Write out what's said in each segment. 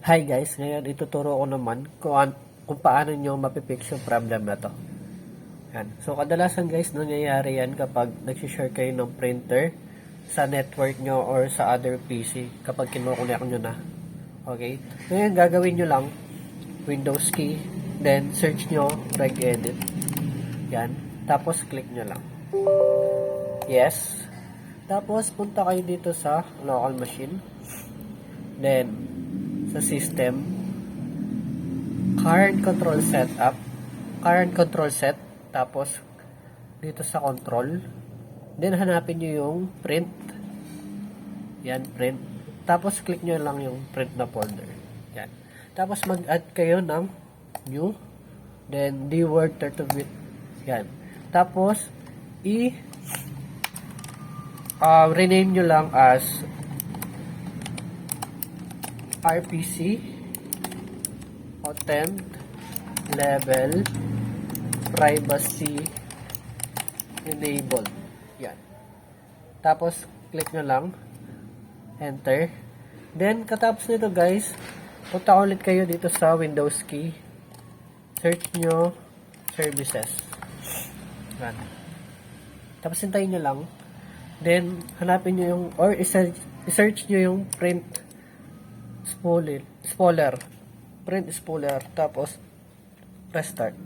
Hi guys, ngayon ituturo ko naman kung paano nyo mapipix yung problem na to. Yan. So kadalasan guys, nangyayari yan kapag nagsishare kayo ng printer sa network nyo or sa other PC kapag kinukunek nyo na. Okay? Ngayon gagawin nyo lang, Windows key, then search nyo, regedit. Yan. Tapos click nyo lang. Yes. Tapos punta kayo dito sa local machine. Then sa system, current control set, tapos dito sa control, then hanapin nyo yung print, yan, print, tapos click nyo lang yung print na folder, yan, tapos mag-add kayo ng new, then dword 32-bit, yan, tapos rename nyo lang as RPC Authent Level Privacy Enabled. Yan. Tapos, click nyo lang. Enter. Then, katapos nito guys, punta ulit kayo dito sa Windows key. Search nyo Services. Yan. Tapos, hintayin nyo lang. Then, hanapin nyo yung, or i-search nyo yung print spoiler, print spoiler, tapos restart.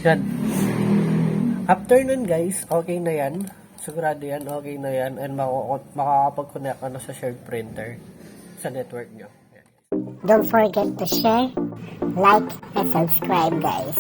Yan. After nun guys, okay na yan, sigurado yan, okay na yan, and makakapag-connect ka na sa shared printer sa network nyo. Yan. Don't forget to share, like, and subscribe guys.